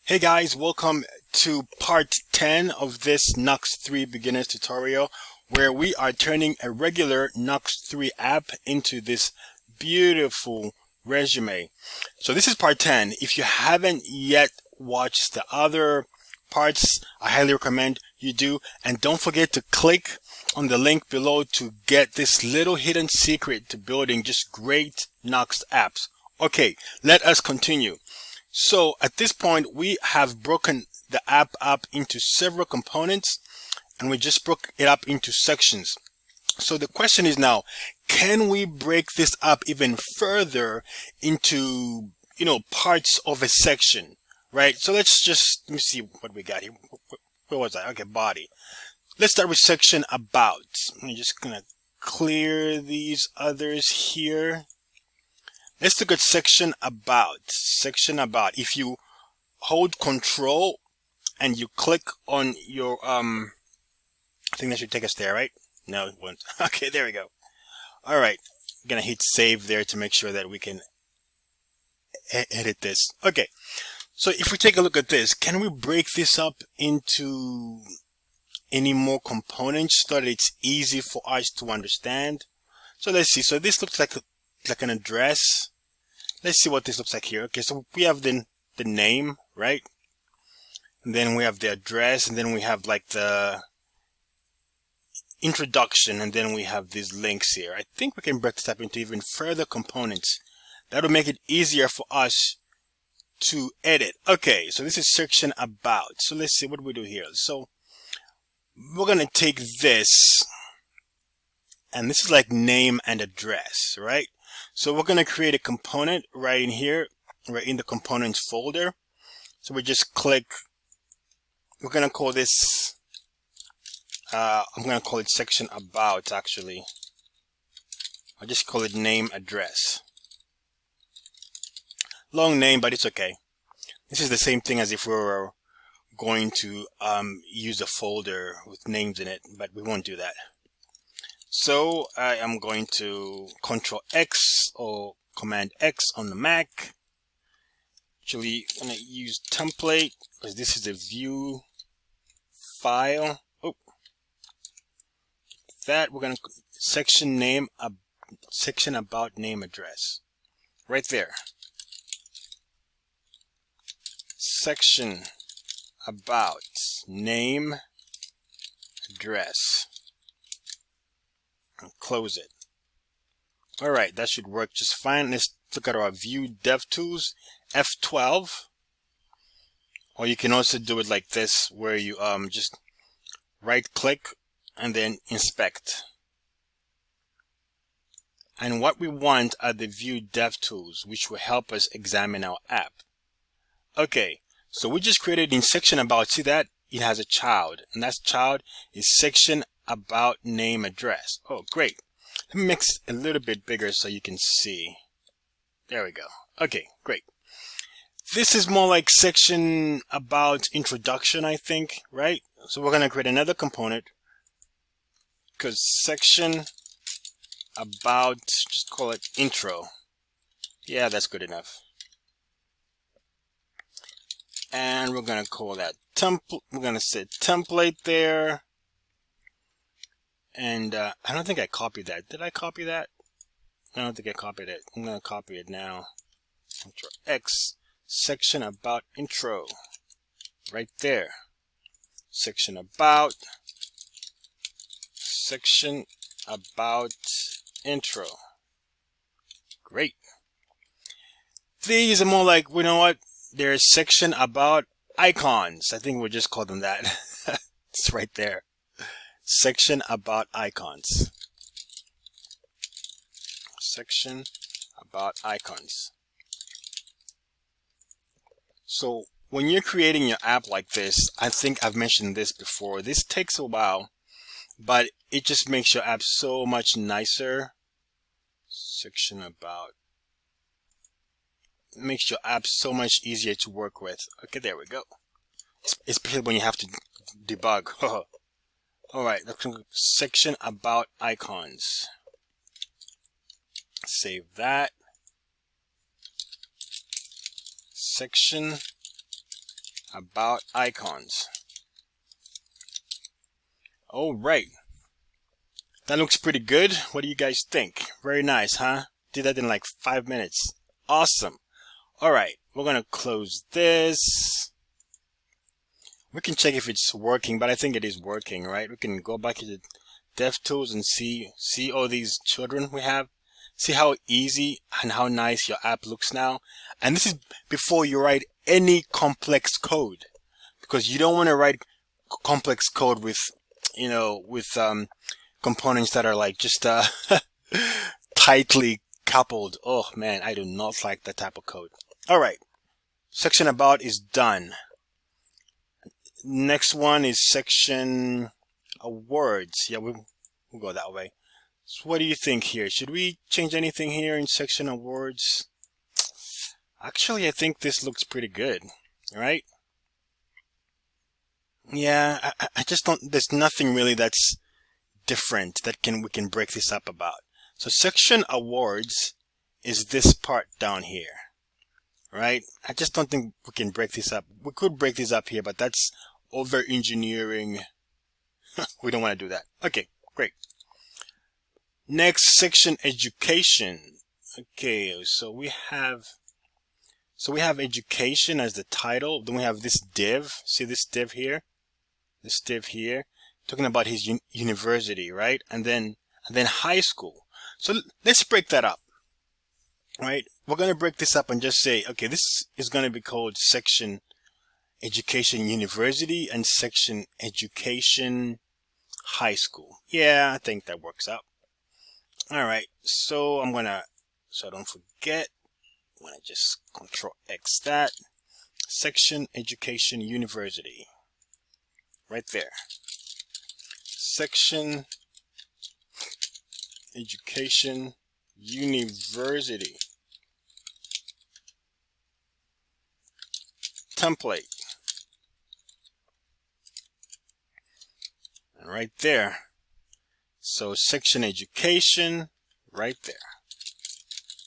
Hey guys, welcome to part 10 of this Nuxt 3 beginners tutorial where we are turning a regular Nuxt 3 app into this beautiful resume. So this is part 10. If you haven't yet watched the other parts, I highly recommend you do. And don't forget to click on the link below to get this little hidden secret to building just great Nuxt apps. Okay, let us continue. So at this point, we have broken the app up into several components and we just broke it up into sections. So the question is now, can we break this up even further into, parts of a section, right? So let me see what we got here. Where was I? Okay, body. Let's start with section about. I'm just going to clear these others here. Let's look at section about. Section about. If you hold control and you click on your I think that should take us there, right? No, it won't. Okay, there we go. All right, I'm gonna hit save there to make sure that we can edit this. Okay, so if we take a look at this, can we break this up into any more components so that it's easy for us to understand? So let's see. So this looks like an address. Let's see what this looks like here. Okay, so we have the name, right? And then we have the address, and then we have like the introduction, and then we have these links here. I think we can break this up into even further components. That'll make it easier for us to edit. Okay, so this is section about. So let's see what we do here. So we're gonna take this, and this is like name and address, right? So we're going to create a component right in here, right in the components folder. So we just click, we're going to call this, I'm going to call it section about actually. I'll just call it name address. Long name, but it's okay. This is the same thing as if we were going to use a folder with names in it, but we won't do that. So I am going to Control X or Command X on the Mac. Actually, I'm going to use template because this is a view file. Oh, that we're going to section name, section about name address, right there. Section about name address. And close it. All right, that should work just fine. Let's look at our view dev tools, F12. Or you can also do it like this, where you just right click and then inspect. And what we want are the view dev tools, which will help us examine our app. Okay, so we just created in section about. See that it has a child, and that child is section about name address. Oh, great. Let me make it a little bit bigger so you can see. There we go. Okay, great. This is more like section about introduction, I think, right? So we're going to create another component because section about, just call it intro. Yeah, that's good enough. And we're going to call that template. We're going to set template there. And I don't think I copied that. Did I copy that? I don't think I copied it. I'm going to copy it now. Control X, section about intro, right there. Section about intro. Great. These are more like, you know what? There's section about icons. I think we'll just call them that. It's right there. Section about icons. Section about icons. So when you're creating your app like this, I think I've mentioned this before. This takes a while, but it just makes your app so much nicer. Section about. It makes your app so much easier to work with. Okay, there we go. Especially when you have to debug. Alright, section about icons. Save that. Section about icons. All right. That looks pretty good. What do you guys think? Very nice, huh? Did that in like 5 minutes. Awesome. All right. We're going to close this. We can check if it's working, but I think it is working, right? We can go back to the DevTools and see all these children we have. See how easy and how nice your app looks now. And this is before you write any complex code, because you don't want to write complex code with, components that are like just tightly coupled. Oh man, I do not like that type of code. All right, section about is done. Next one is section words. Yeah, we'll go that way. So what do you think here? Should we change anything here in section of words? Actually, I think this looks pretty good, right? Yeah, I just don't, there's nothing really that's different that we can break this up about. So section awards is this part down here, right? I just don't think we can break this up. We could break this up here, but that's over engineering. We don't want to do that. Okay, great. Next section, education. Okay, so we have education as the title. Then we have this div. See this div here? This div here, talking about his university, right? And then high school. So let's break that up, right? We're going to break this up and just say, okay, this is going to be called section education university and section education high school. Yeah, I think that works out. All right, so so I don't forget, I'm going to just Control X that. Section education university. Right there. Section education university. Template. And right there. So section education, right there.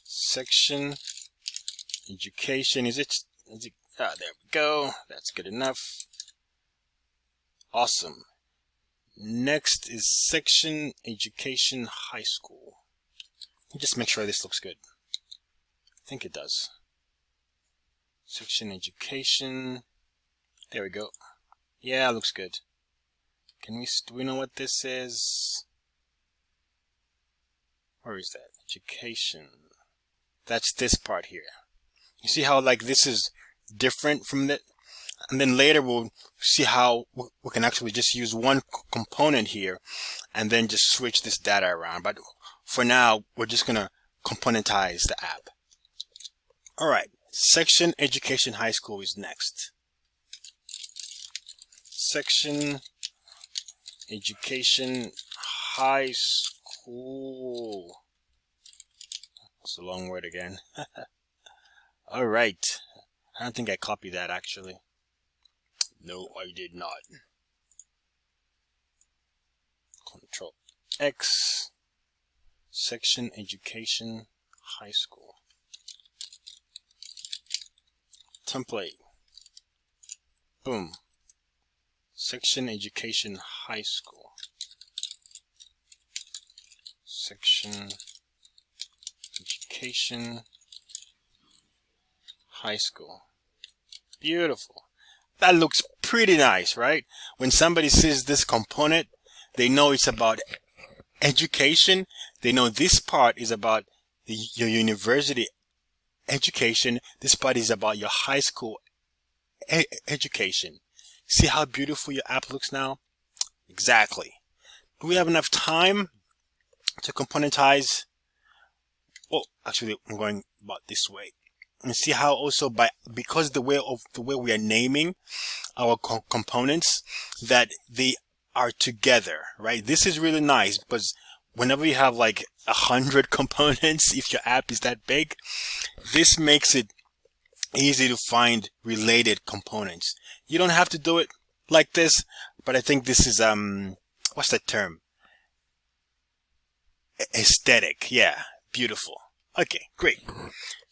Section education, is it there we go. That's good enough. Awesome. Next is section education high school. Just make sure this looks good. I think it does. Section education. There we go. Yeah, looks good. Do we know what this is? Where is that? Education. That's this part here. You see how like this is different from that? And then later we'll see how we can actually just use one component here and then just switch this data around. But for now, we're just going to componentize the app. All right. Section education high school is next. Section education high school. That's a long word again. All right. I don't think I copied that actually. No, I did not. Control X. Section education high school. Template. Boom. Section education high school. Section education high school. Beautiful. That looks pretty nice, right? When somebody sees this component, they know it's about education. They know this part is about your university education. This part is about your high school education. See how beautiful your app looks now? Exactly. Do we have enough time to componentize? Oh, actually, I'm going about this way. And see how also because the way we are naming our components, that they are together, right? This is really nice because whenever you have like 100 components, if your app is that big, this makes it easy to find related components. You don't have to do it like this, but I think this is what's that term? Aesthetic. Yeah, beautiful. Okay, great.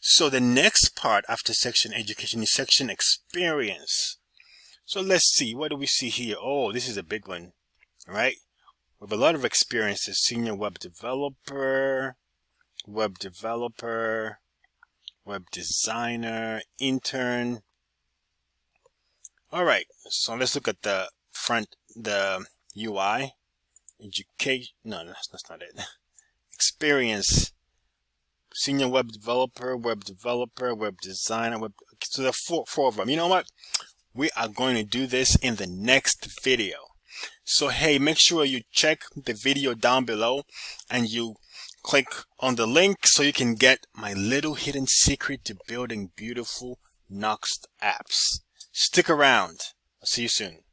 So the next part after section education is section experience. So let's see, what do we see here? Oh, this is a big one, right? With a lot of experiences, senior web developer, web designer, intern. All right, so let's look at the front, the UI, education. No, that's not it. Experience, senior web developer, web designer, so there are four of them. You know what? We are going to do this in the next video. So hey, make sure you check the video down below and you click on the link so you can get my little hidden secret to building beautiful Nuxt apps. Stick around. I'll see you soon.